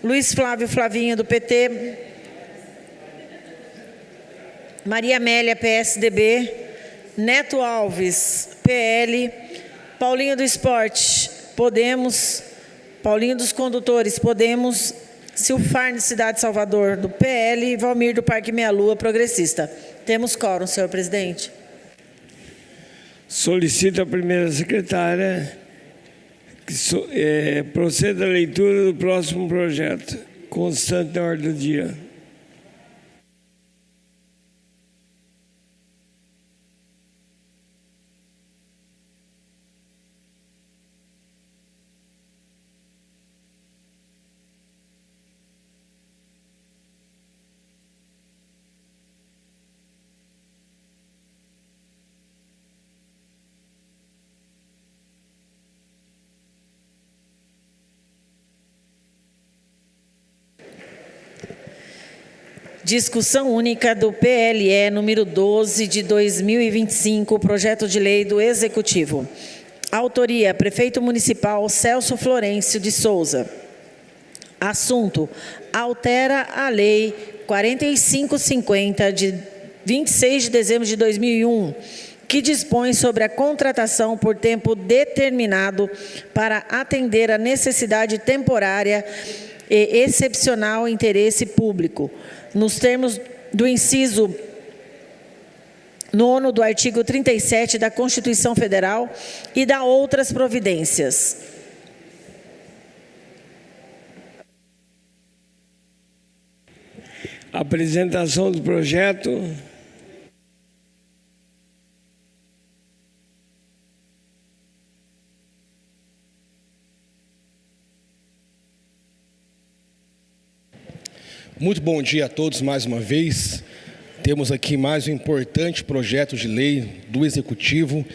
Luiz Flávio Flavinho, do PT. Maria Amélia, PSDB. Neto Alves, PL. Paulinho do Esporte, Podemos. Paulinho dos Condutores, Podemos. Silfarne, Cidade de Salvador, do PL. Valmir, do Parque Meia Lua, Progressista. Temos quórum, senhor presidente. Solicito a primeira secretária que proceda a leitura do próximo projeto, constante na ordem do dia. Discussão única do PLE número 12 de 2025, projeto de lei do Executivo. Autoria: Prefeito Municipal Celso Florencio de Souza. Assunto: altera a Lei 4550 de 26 de dezembro de 2001, que dispõe sobre a contratação por tempo determinado para atender a necessidade temporária e excepcional interesse público, nos termos do inciso 9º do artigo 37 da Constituição Federal e da outras providências. Apresentação do projeto. Muito bom dia a todos mais uma vez. Temos aqui mais um importante projeto de lei do Executivo,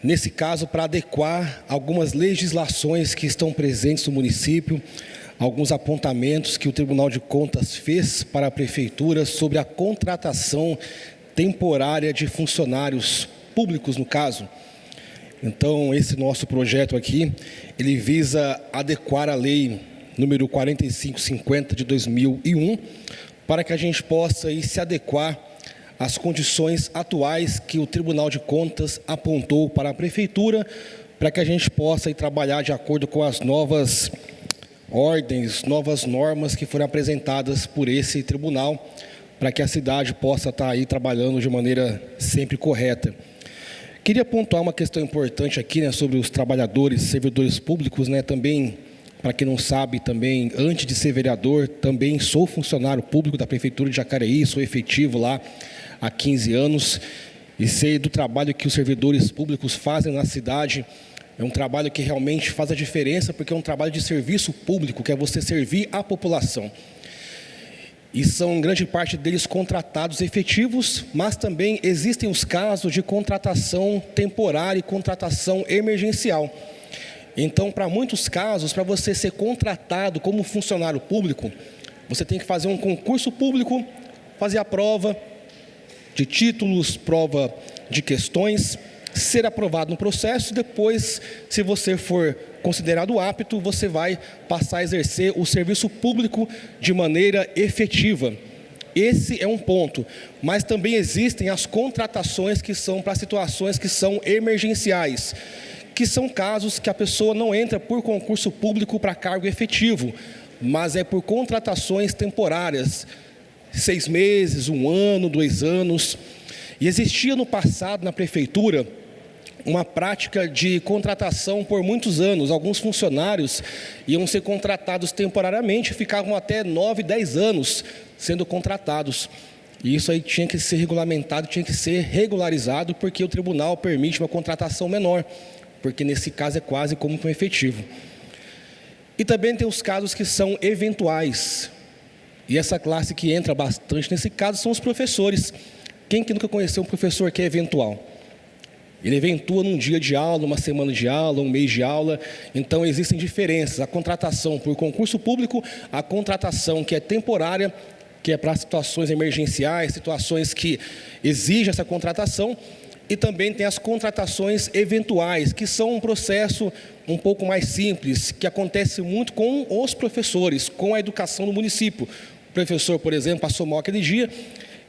nesse caso para adequar algumas legislações que estão presentes no município, alguns apontamentos que o Tribunal de Contas fez para a Prefeitura sobre a contratação temporária de funcionários públicos, no caso. Então, esse nosso projeto aqui, ele visa adequar a lei número 4550 de 2001, para que a gente possa se adequar às condições atuais que o Tribunal de Contas apontou para a Prefeitura, para que a gente possa trabalhar de acordo com as novas ordens, novas normas que foram apresentadas por esse tribunal, para que a cidade possa estar aí trabalhando de maneira sempre correta. Queria pontuar uma questão importante aqui, sobre os trabalhadores, servidores públicos, também. Para quem não sabe, também, antes de ser vereador, também sou funcionário público da Prefeitura de Jacareí, sou efetivo lá há 15 anos e sei do trabalho que os servidores públicos fazem na cidade. É um trabalho que realmente faz a diferença, porque é um trabalho de serviço público, que é você servir a população. E são, grande parte deles, contratados efetivos, mas também existem os casos de contratação temporária e contratação emergencial. Então, para muitos casos, para você ser contratado como funcionário público, você tem que fazer um concurso público, fazer a prova de títulos, prova de questões, ser aprovado no processo. Depois, se você for considerado apto, você vai passar a exercer o serviço público de maneira efetiva. Esse é um ponto, mas também existem as contratações que são para situações que são emergenciais, que são casos que a pessoa não entra por concurso público para cargo efetivo, mas é por contratações temporárias, 6 meses, 1 ano, 2 anos. E existia no passado, na Prefeitura, uma prática de contratação por muitos anos. Alguns funcionários iam ser contratados temporariamente, ficavam até 9, 10 anos sendo contratados. E isso aí tinha que ser regulamentado, tinha que ser regularizado, porque o tribunal permite uma contratação menor, porque nesse caso é quase como um efetivo. E também tem os casos que são eventuais. E essa classe que entra bastante nesse caso são os professores. Quem que nunca conheceu um professor que é eventual? Ele eventua num dia de aula, uma semana de aula, um mês de aula. Então existem diferenças. A contratação por concurso público, a contratação que é temporária, que é para situações emergenciais, situações que exigem essa contratação, E também tem as contratações eventuais, que são um processo um pouco mais simples, que acontece muito com os professores, com a educação no município. O professor, por exemplo, passou mal aquele dia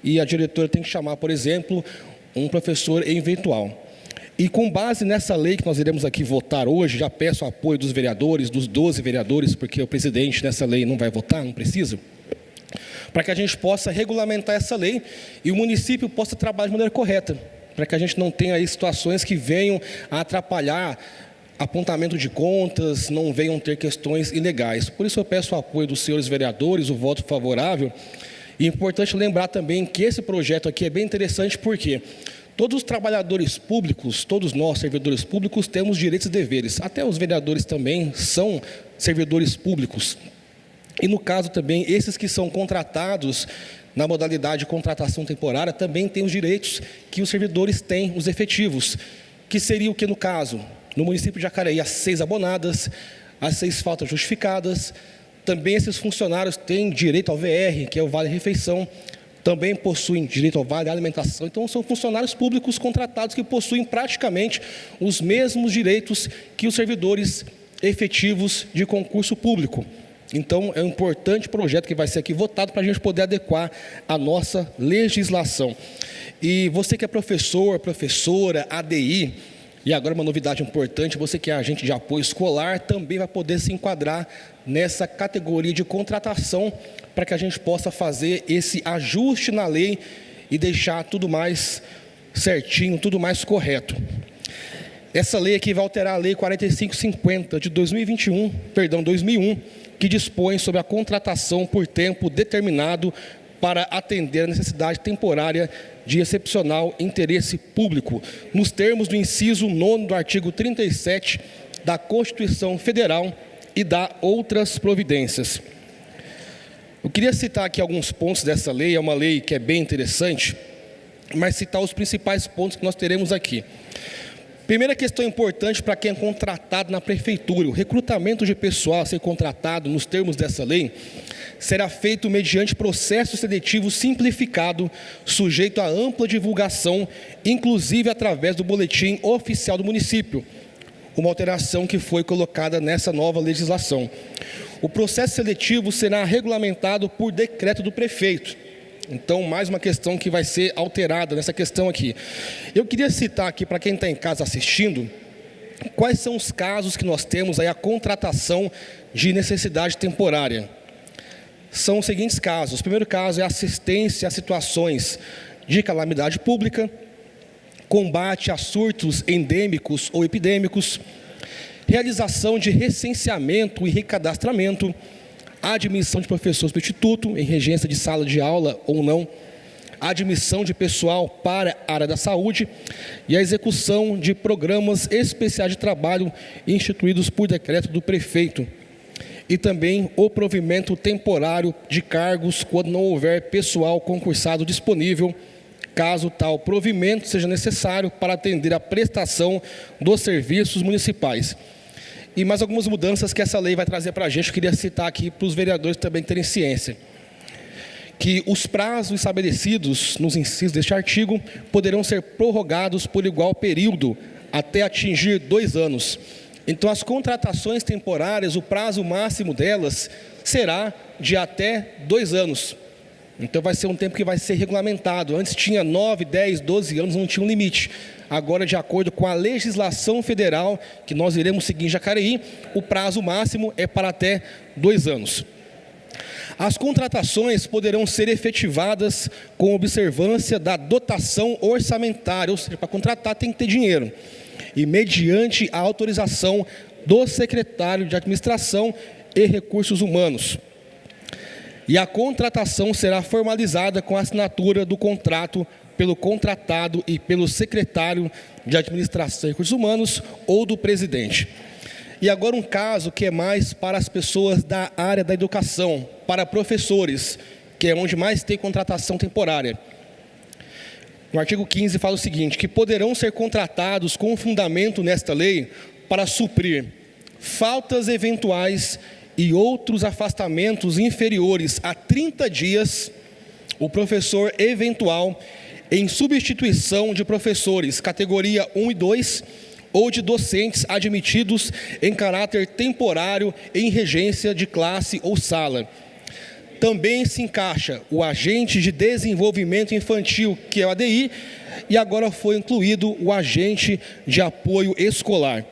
e a diretora tem que chamar, por exemplo, um professor eventual. E com base nessa lei que nós iremos aqui votar hoje, já peço o apoio dos vereadores, dos 12 vereadores, porque o presidente nessa lei não vai votar, não precisa, para que a gente possa regulamentar essa lei e o município possa trabalhar de maneira correta, para que a gente não tenha aí situações que venham a atrapalhar apontamento de contas, não venham ter questões ilegais. Por isso eu peço o apoio dos senhores vereadores, o voto favorável. E é importante lembrar também que esse projeto aqui é bem interessante porque todos os trabalhadores públicos, todos nós, servidores públicos, temos direitos e deveres. Até os vereadores também são servidores públicos. E no caso também, esses que são contratados na modalidade de contratação temporária, também têm os direitos que os servidores têm, os efetivos. Que seria o que no caso? No município de Jacareí, as 6 abonadas, as 6 faltas justificadas. Também esses funcionários têm direito ao VR, que é o Vale-Refeição. Também possuem direito ao vale alimentação. Então, são funcionários públicos contratados que possuem praticamente os mesmos direitos que os servidores efetivos de concurso público. Então, é um importante projeto que vai ser aqui votado para a gente poder adequar a nossa legislação. E você que é professor, professora, ADI, e agora uma novidade importante, você que é agente de apoio escolar, também vai poder se enquadrar nessa categoria de contratação para que a gente possa fazer esse ajuste na lei e deixar tudo mais certinho, tudo mais correto. Essa lei aqui vai alterar a Lei 4550 de 2001, que dispõe sobre a contratação por tempo determinado para atender a necessidade temporária de excepcional interesse público, nos termos do inciso 9º do artigo 37 da Constituição Federal e da outras providências. Eu queria citar aqui alguns pontos dessa lei, é uma lei que é bem interessante, mas citar os principais pontos que nós teremos aqui. Primeira questão importante para quem é contratado na prefeitura, o recrutamento de pessoal a ser contratado nos termos dessa lei será feito mediante processo seletivo simplificado, sujeito a ampla divulgação, inclusive através do boletim oficial do município, uma alteração que foi colocada nessa nova legislação. O processo seletivo será regulamentado por decreto do prefeito. Então, mais uma questão que vai ser alterada nessa questão aqui. Eu queria citar aqui, para quem está em casa assistindo, quais são os casos que nós temos aí a contratação de necessidade temporária. São os seguintes casos. O primeiro caso é assistência a situações de calamidade pública, combate a surtos endêmicos ou epidêmicos, realização de recenseamento e recadastramento, a admissão de professor substituto em regência de sala de aula ou não, a admissão de pessoal para a área da saúde e a execução de programas especiais de trabalho instituídos por decreto do prefeito. E também o provimento temporário de cargos quando não houver pessoal concursado disponível, caso tal provimento seja necessário para atender a prestação dos serviços municipais. E mais algumas mudanças que essa lei vai trazer para a gente, eu queria citar aqui para os vereadores também terem ciência. Que os prazos estabelecidos nos incisos deste artigo poderão ser prorrogados por igual período, até atingir 2 anos. Então, as contratações temporárias, o prazo máximo delas será de até 2 anos. Então, vai ser um tempo que vai ser regulamentado. Antes tinha 9, 10, 12 anos, não tinha um limite. Agora, de acordo com a legislação federal, que nós iremos seguir em Jacareí, o prazo máximo é para até 2 anos. As contratações poderão ser efetivadas com observância da dotação orçamentária, ou seja, para contratar tem que ter dinheiro, e mediante a autorização do secretário de Administração e Recursos Humanos. E a contratação será formalizada com a assinatura do contrato pelo contratado e pelo secretário de Administração e Recursos Humanos ou do presidente. E agora um caso que é mais para as pessoas da área da educação, para professores, que é onde mais tem contratação temporária. No artigo 15 fala o seguinte, que poderão ser contratados com fundamento nesta lei para suprir faltas eventuais e outros afastamentos inferiores a 30 dias, o professor eventual em substituição de professores categoria 1 e 2 ou de docentes admitidos em caráter temporário em regência de classe ou sala. Também se encaixa o agente de desenvolvimento infantil, que é o ADI, e agora foi incluído o agente de apoio escolar.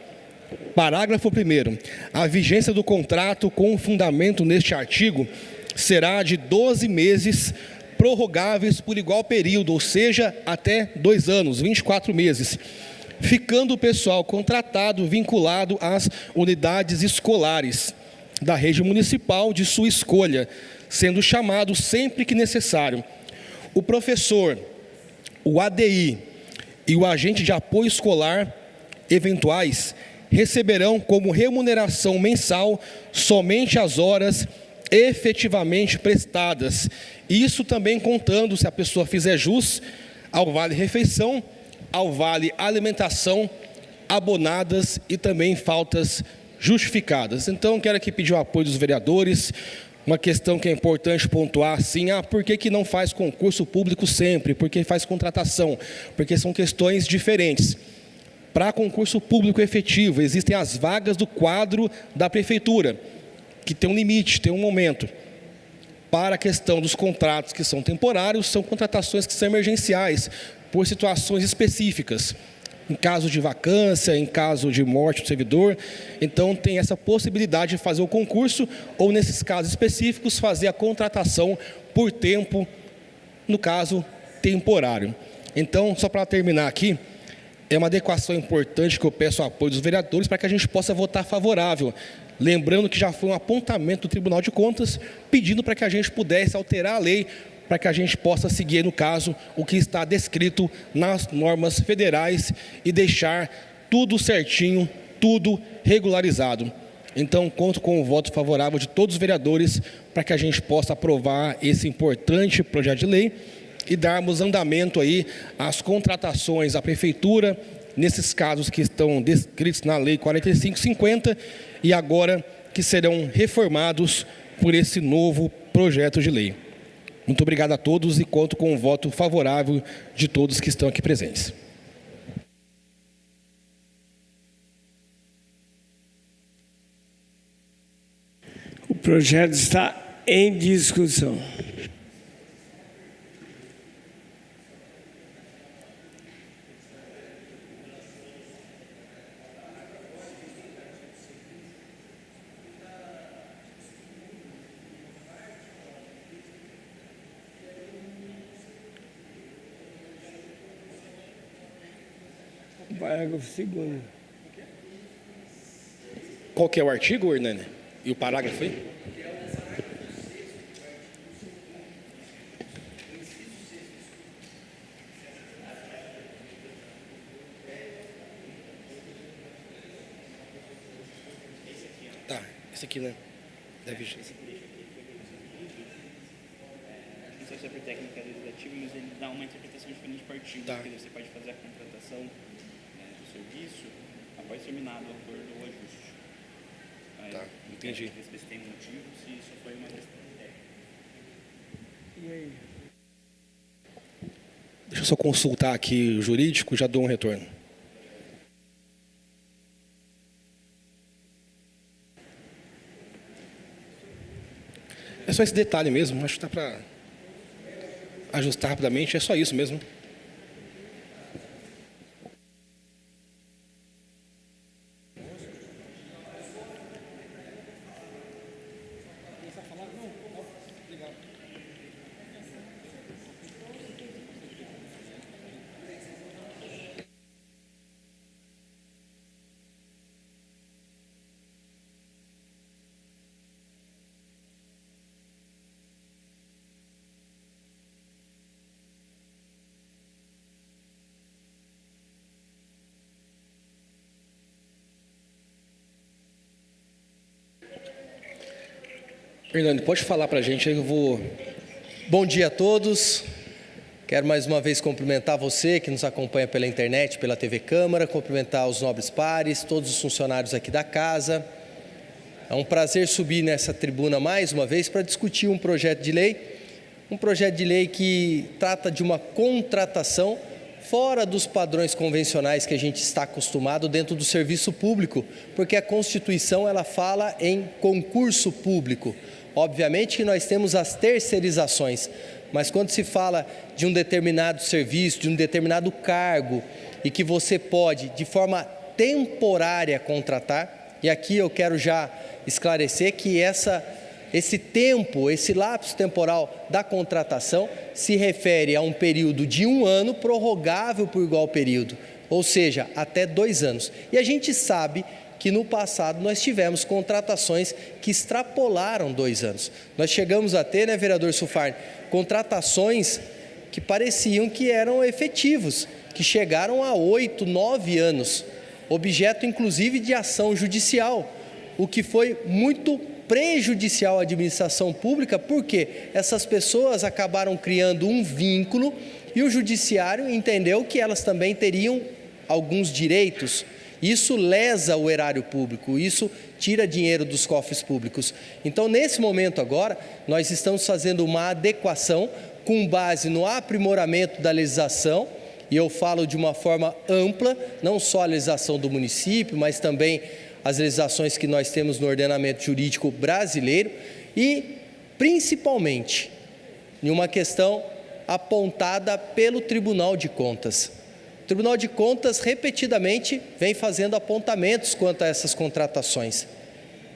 Parágrafo 1º. A vigência do contrato com fundamento neste artigo será de 12 meses, prorrogáveis por igual período, ou seja, até 2 anos, 24 meses, ficando o pessoal contratado vinculado às unidades escolares da rede municipal de sua escolha, sendo chamado sempre que necessário. O professor, o ADI e o agente de apoio escolar eventuais receberão como remuneração mensal somente as horas efetivamente prestadas. Isso também contando, se a pessoa fizer jus ao vale-refeição, ao vale-alimentação, abonadas e também faltas justificadas. Então, quero aqui pedir o apoio dos vereadores. Uma questão que é importante pontuar, sim, por que não faz concurso público sempre? Por que faz contratação? Porque são questões diferentes. Para concurso público efetivo, existem as vagas do quadro da prefeitura, que tem um limite, tem um momento. Para a questão dos contratos que são temporários, são contratações que são emergenciais, por situações específicas. Em caso de vacância, em caso de morte do servidor. Então, tem essa possibilidade de fazer o concurso ou, nesses casos específicos, fazer a contratação por tempo, no caso, temporário. Então, só para terminar aqui, é uma adequação importante que eu peço o apoio dos vereadores para que a gente possa votar favorável. Lembrando que já foi um apontamento do Tribunal de Contas pedindo para que a gente pudesse alterar a lei para que a gente possa seguir, no caso, o que está descrito nas normas federais e deixar tudo certinho, tudo regularizado. Então, conto com o voto favorável de todos os vereadores para que a gente possa aprovar esse importante projeto de lei e darmos andamento aí às contratações à prefeitura, nesses casos que estão descritos na Lei 4550 e agora que serão reformados por esse novo projeto de lei. Muito obrigado a todos e conto com o voto favorável de todos que estão aqui presentes. O projeto está em discussão. Parágrafo 2º. Qual que é o artigo, Hernani? E o parágrafo aí? Tá, esse aqui, né? Deve... Isso é sobre técnica legislativa, mas ele dá uma interpretação diferente para o artigo. Tá. Porque você pode fazer a contratação do serviço após terminado o acordo ou ajuste. Aí, Tá, entendi. Ver se tem motivo, se isso foi uma questão técnica. E aí? Deixa eu só consultar aqui o jurídico e já dou um retorno. É só esse detalhe mesmo, acho que dá para ajustar rapidamente, é só isso mesmo. Fernando, pode falar para a gente aí, eu vou... Bom dia a todos. Quero mais uma vez cumprimentar você que nos acompanha pela internet, pela TV Câmara, cumprimentar os nobres pares, todos os funcionários aqui da casa. É um prazer subir nessa tribuna mais uma vez para discutir um projeto de lei Um projeto de lei que trata de uma contratação fora dos padrões convencionais que a gente está acostumado dentro do serviço público, porque a Constituição ela fala em concurso público. Obviamente que nós temos as terceirizações, mas quando se fala de um determinado serviço, de um determinado cargo, e que você pode, de forma temporária, contratar, e aqui eu quero já esclarecer que esse tempo, esse lapso temporal da contratação se refere a um período de 1 ano prorrogável por igual período, ou seja, até 2 anos. E a gente sabe que no passado nós tivemos contratações que extrapolaram 2 anos. Nós chegamos a ter, né, vereador Sufarni, contratações que pareciam que eram efetivos, que chegaram a 8, 9 anos, objeto inclusive de ação judicial, o que foi muito prejudicial à administração pública, porque essas pessoas acabaram criando um vínculo e o judiciário entendeu que elas também teriam alguns direitos. Isso lesa o erário público, isso tira dinheiro dos cofres públicos. Então, nesse momento agora, nós estamos fazendo uma adequação com base no aprimoramento da legislação, e eu falo de uma forma ampla, não só a legislação do município, mas também as legislações que nós temos no ordenamento jurídico brasileiro e, principalmente, em uma questão apontada pelo Tribunal de Contas. O Tribunal de Contas, repetidamente, vem fazendo apontamentos quanto a essas contratações.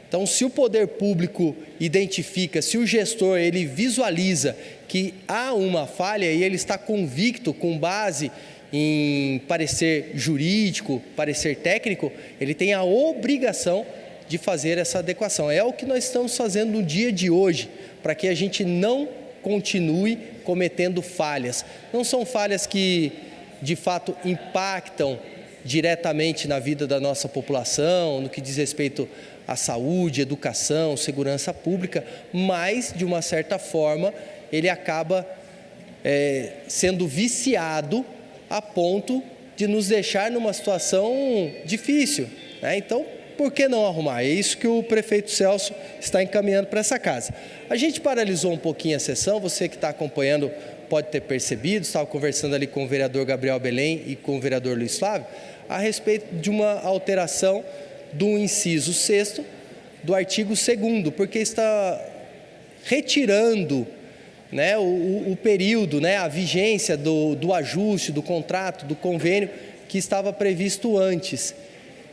Então, se o poder público identifica, se o gestor ele visualiza que há uma falha e ele está convicto com base em parecer jurídico, parecer técnico, ele tem a obrigação de fazer essa adequação. É o que nós estamos fazendo no dia de hoje, para que a gente não continue cometendo falhas. Não são falhas que, de fato, impactam diretamente na vida da nossa população, no que diz respeito à saúde, educação, segurança pública, mas, de uma certa forma, ele acaba sendo viciado a ponto de nos deixar numa situação difícil, né? Então, por que não arrumar? É isso que o prefeito Celso está encaminhando para essa casa. A gente paralisou um pouquinho a sessão, você que está acompanhando pode ter percebido, estava conversando ali com o vereador Gabriel Belém e com o vereador Luiz Flávio, a respeito de uma alteração do inciso 6º do artigo 2º, porque está retirando, né, o período, né, a vigência do ajuste, do contrato, do convênio que estava previsto antes.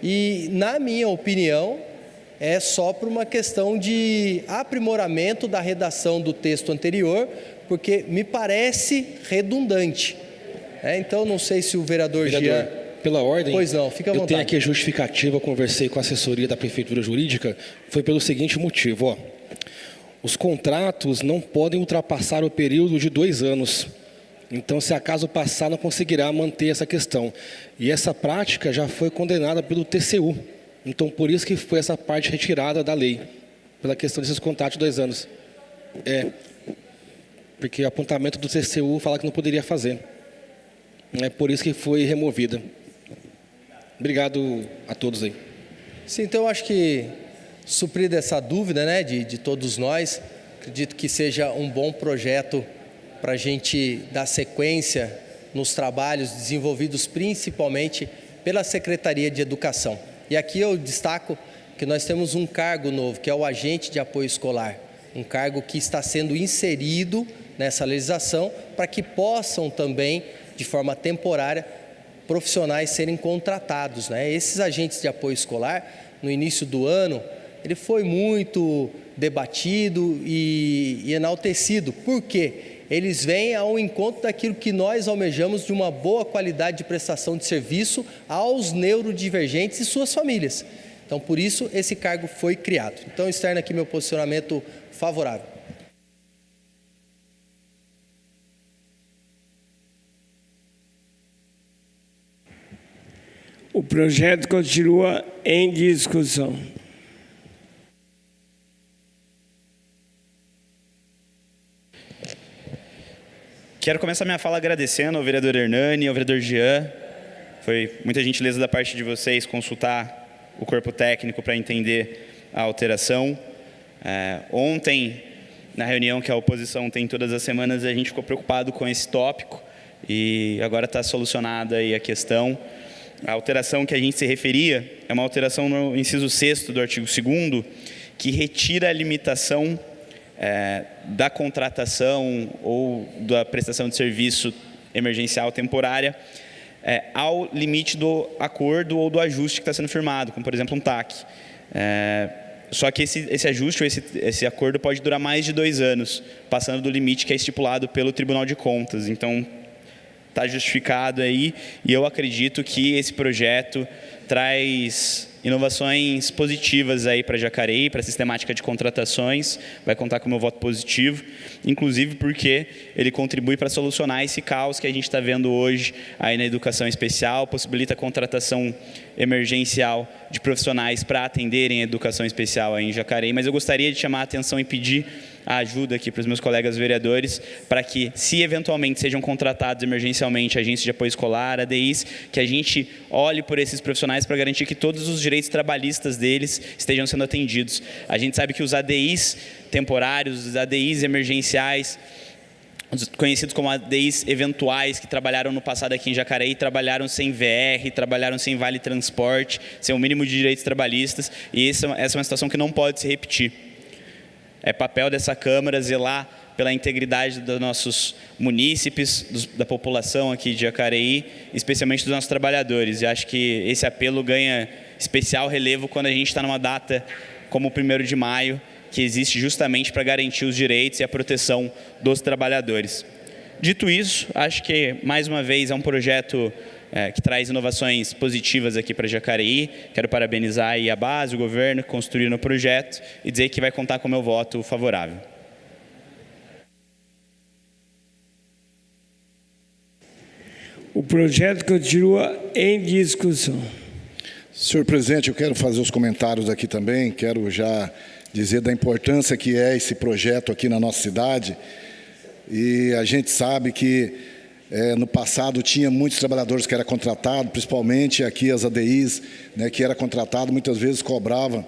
E, na minha opinião, é só por uma questão de aprimoramento da redação do texto anterior, porque me parece redundante. Então, não sei se o vereador Jean... Pela ordem, pois não, fica à vontade. Eu tenho aqui a justificativa, eu conversei com a assessoria da Prefeitura Jurídica, foi pelo seguinte motivo, ó. Os contratos não podem ultrapassar o período de 2 anos. Então, se acaso passar, não conseguirá manter essa questão. E essa prática já foi condenada pelo TCU. Então, por isso que foi essa parte retirada da lei, pela questão desses contratos de 2 anos. Porque o apontamento do TCU fala que não poderia fazer. É por isso que foi removida. Obrigado a todos aí. Sim, então eu acho que, suprida essa dúvida, né, de todos nós, acredito que seja um bom projeto para a gente dar sequência nos trabalhos desenvolvidos principalmente pela Secretaria de Educação. E aqui eu destaco que nós temos um cargo novo, que é o agente de apoio escolar, um cargo que está sendo inserido nessa legislação para que possam também, de forma temporária, profissionais serem contratados, né? Esses agentes de apoio escolar, no início do ano, ele foi muito debatido e enaltecido. Por quê? Eles vêm ao encontro daquilo que nós almejamos de uma boa qualidade de prestação de serviço aos neurodivergentes e suas famílias. Então, por isso, esse cargo foi criado. Então, externo aqui meu posicionamento favorável. O projeto continua em discussão. Quero começar minha fala agradecendo ao vereador Hernani, ao vereador Jean. Foi muita gentileza da parte de vocês consultar o corpo técnico para entender a alteração. Ontem na reunião que a oposição tem todas as semanas, a gente ficou preocupado com esse tópico e agora está solucionada aí a questão. A alteração que a gente se referia é uma alteração no inciso 6º do artigo 2º, que retira a limitação da contratação ou da prestação de serviço emergencial temporária ao limite do acordo ou do ajuste que está sendo firmado, como, por exemplo, um TAC. Só que esse ajuste ou esse acordo pode durar mais de 2 anos, passando do limite que é estipulado pelo Tribunal de Contas. Então, está justificado aí, e eu acredito que esse projeto traz inovações positivas aí para Jacareí, para a sistemática de contratações, vai contar com o meu voto positivo, inclusive porque ele contribui para solucionar esse caos que a gente está vendo hoje aí na educação especial, possibilita a contratação emergencial de profissionais para atenderem a educação especial aí em Jacareí, mas eu gostaria de chamar a atenção e pedir a ajuda aqui para os meus colegas vereadores, para que, se eventualmente sejam contratados emergencialmente agências de apoio escolar, ADIs, que a gente olhe por esses profissionais para garantir que todos os direitos trabalhistas deles estejam sendo atendidos. A gente sabe que os ADIs temporários, os ADIs emergenciais, conhecidos como ADIs eventuais, que trabalharam no passado aqui em Jacareí, trabalharam sem VR, trabalharam sem vale transporte, sem o mínimo de direitos trabalhistas, e essa é uma situação que não pode se repetir. É papel dessa Câmara zelar pela integridade dos nossos munícipes, da população aqui de Jacareí, especialmente dos nossos trabalhadores. E acho que esse apelo ganha especial relevo quando a gente está numa data como o 1º de maio, que existe justamente para garantir os direitos e a proteção dos trabalhadores. Dito isso, acho que, mais uma vez, é um projeto que traz inovações positivas aqui para Jacareí. Quero parabenizar aí a base, o governo, que construíram o projeto e dizer que vai contar com o meu voto favorável. O projeto continua em discussão. Senhor presidente, eu quero fazer os comentários aqui também, quero já dizer da importância que é esse projeto aqui na nossa cidade. E a gente sabe que no passado tinha muitos trabalhadores que eram contratados, principalmente aqui as ADIs, né, que era contratado, muitas vezes cobrava,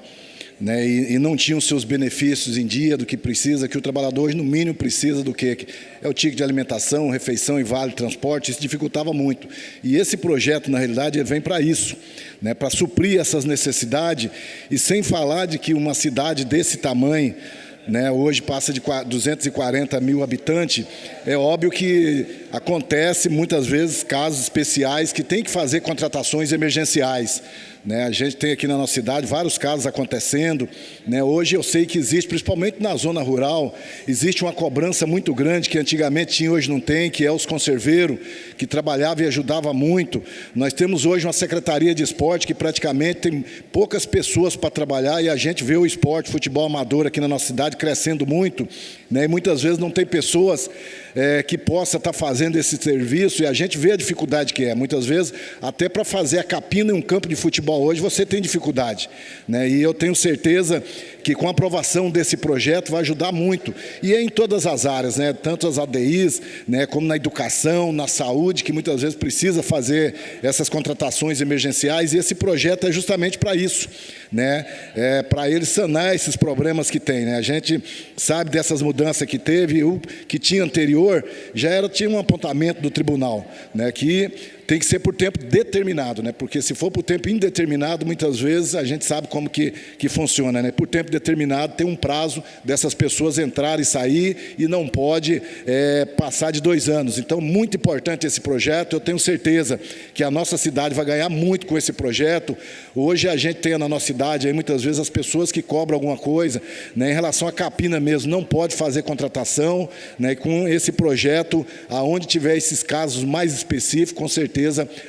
né, e não tinham seus benefícios em dia do que precisa, que o trabalhador hoje no mínimo precisa do que é o ticket de alimentação, refeição e vale transporte. Isso dificultava muito. E esse projeto, na realidade, ele vem para isso, né, para suprir essas necessidades, e sem falar de que uma cidade desse tamanho, né, hoje passa de 240 mil habitantes, é óbvio que acontece muitas vezes casos especiais que tem que fazer contratações emergenciais. Né? A gente tem aqui na nossa cidade vários casos acontecendo. Né? Hoje eu sei que existe, principalmente na zona rural, existe uma cobrança muito grande que antigamente tinha, hoje não tem, que é os conserveiros, que trabalhavam e ajudavam muito. Nós temos hoje uma secretaria de esporte que praticamente tem poucas pessoas para trabalhar, e a gente vê o esporte, futebol amador aqui na nossa cidade crescendo muito, né? E muitas vezes não tem pessoas que possa estar fazendo esse serviço, e a gente vê a dificuldade que é. Muitas vezes, até para fazer a capina em um campo de futebol hoje, você tem dificuldade, né? E eu tenho certeza que com a aprovação desse projeto vai ajudar muito, e é em todas as áreas, né? Tanto as ADIs, né, como na educação, na saúde, que muitas vezes precisa fazer essas contratações emergenciais, e esse projeto é justamente para isso, né? Para ele sanar esses problemas que tem, né? A gente sabe dessas mudanças que teve, o que tinha anterior tinha um apontamento do tribunal, né, que tem que ser por tempo determinado, né? Porque se for por tempo indeterminado, muitas vezes a gente sabe como que funciona, né? Por tempo determinado tem um prazo dessas pessoas entrar e sair, e não pode passar de 2 anos. Então, muito importante esse projeto. Eu tenho certeza que a nossa cidade vai ganhar muito com esse projeto. Hoje a gente tem na nossa cidade aí, muitas vezes, as pessoas que cobram alguma coisa, né, em relação à capina mesmo, não pode fazer contratação, né? E com esse projeto, aonde tiver esses casos mais específicos, com certeza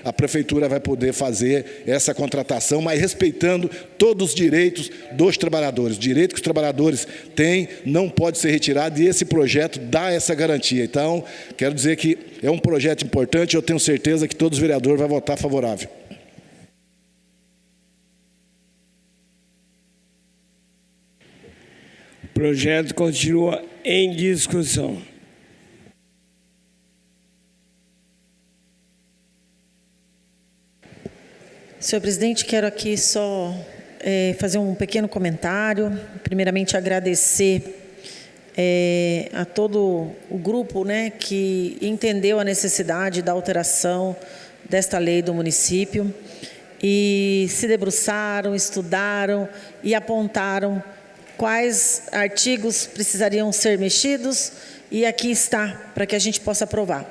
a prefeitura vai poder fazer essa contratação, mas respeitando todos os direitos dos trabalhadores. O direito que os trabalhadores têm não pode ser retirado, e esse projeto dá essa garantia. Então, quero dizer que é um projeto importante, eu tenho certeza que todos os vereadores vão votar favorável. O projeto continua em discussão. Senhor presidente, quero aqui só fazer um pequeno comentário. Primeiramente, agradecer a todo o grupo, né, que entendeu a necessidade da alteração desta lei do município e se debruçaram, estudaram e apontaram quais artigos precisariam ser mexidos, e aqui está, para que a gente possa aprovar.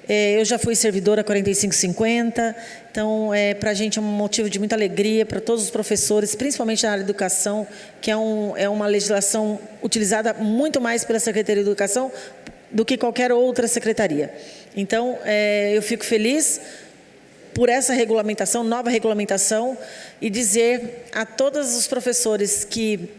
Eu já fui servidora 4550, então para a gente é um motivo de muita alegria, para todos os professores, principalmente na área de educação, que é uma legislação utilizada muito mais pela Secretaria de Educação do que qualquer outra secretaria. Então, eu fico feliz por essa regulamentação, nova regulamentação, e dizer a todos os professores que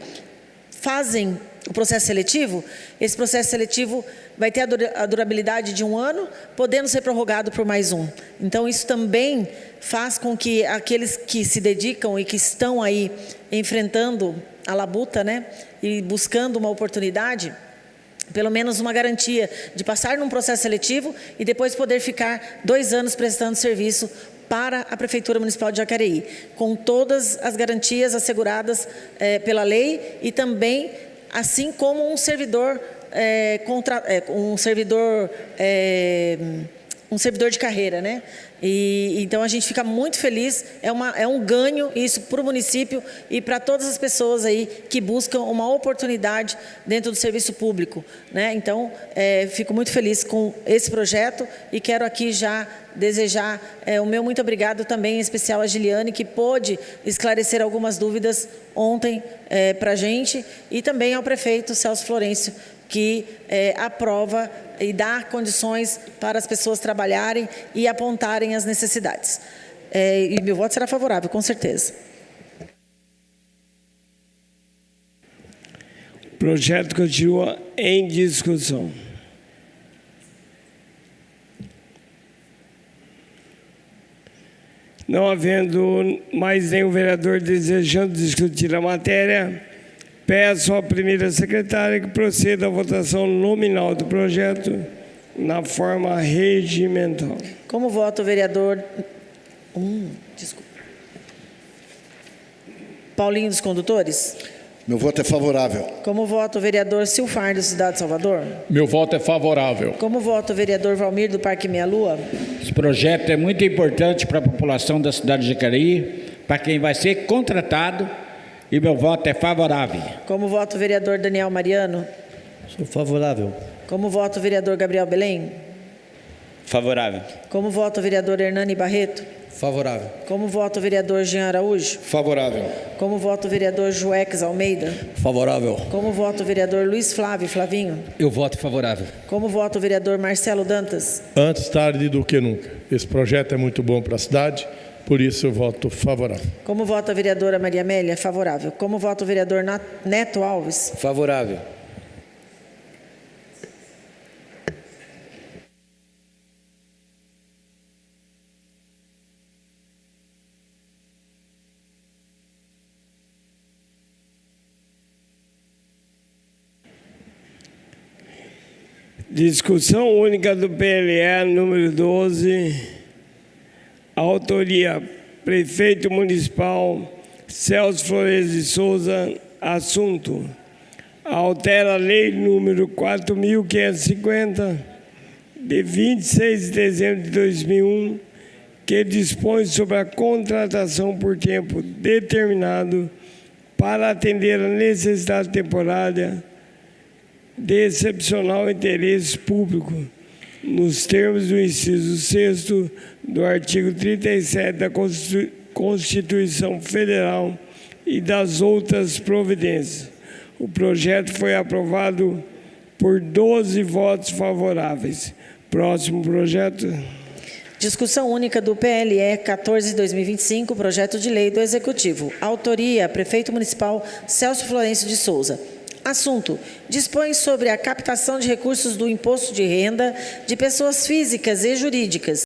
fazem o processo seletivo, esse processo seletivo vai ter a durabilidade de 1 ano, podendo ser prorrogado por mais 1. Então, isso também faz com que aqueles que se dedicam e que estão aí enfrentando a labuta, né, e buscando uma oportunidade, pelo menos uma garantia de passar num processo seletivo e depois poder ficar 2 anos prestando serviço para a Prefeitura Municipal de Jacareí, com todas as garantias asseguradas pela lei e também, assim como um servidor de carreira, né? E então a gente fica muito feliz, é um ganho isso para o município e para todas as pessoas aí que buscam uma oportunidade dentro do serviço público, né? Então, fico muito feliz com esse projeto e quero aqui já desejar o meu muito obrigado também, em especial a Giliane, que pôde esclarecer algumas dúvidas ontem para a gente, e também ao prefeito Celso Florencio, que aprova e dá condições para as pessoas trabalharem e apontarem as necessidades. E meu voto será favorável, com certeza. O projeto continua em discussão. Não havendo mais nenhum vereador desejando discutir a matéria, peço à primeira secretária que proceda à votação nominal do projeto na forma regimental. Como voto o vereador... desculpa. Paulinho dos Condutores? Meu voto é favorável. Como voto o vereador Silfardo, Cidade de Salvador? Meu voto é favorável. Como voto o vereador Valmir, do Parque Meia Lua? Esse projeto é muito importante para a população da cidade de Jacareí, para quem vai ser contratado, e meu voto é favorável. Como voto o vereador Daniel Mariano? Sou favorável. Como voto o vereador Gabriel Belém? Favorável. Como voto o vereador Hernani Barreto? Favorável. Como voto o vereador Jean Araújo? Favorável. Como voto o vereador Joeques Almeida? Favorável. Como voto o vereador Luiz Flávio Flavinho? Eu voto favorável. Como voto o vereador Marcelo Dantas? Antes tarde do que nunca. Esse projeto é muito bom para a cidade, por isso eu voto favorável. Como voto a vereadora Maria Amélia? Favorável. Como voto o vereador Neto Alves? Favorável. Discussão única do PLE número 12. Autoria: Prefeito Municipal Celso Florencio de Souza. Assunto: altera a lei número 4.550 de 26 de dezembro de 2001, que dispõe sobre a contratação por tempo determinado para atender a necessidade temporária de excepcional interesse público, nos termos do inciso 6º do artigo 37 da Constituição Federal e das outras providências. O projeto foi aprovado por 12 votos favoráveis. Próximo projeto. Discussão única do PLE 14/2025, projeto de lei do Executivo. Autoria: Prefeito Municipal Celso Florencio de Souza. Assunto: dispõe sobre a captação de recursos do imposto de renda de pessoas físicas e jurídicas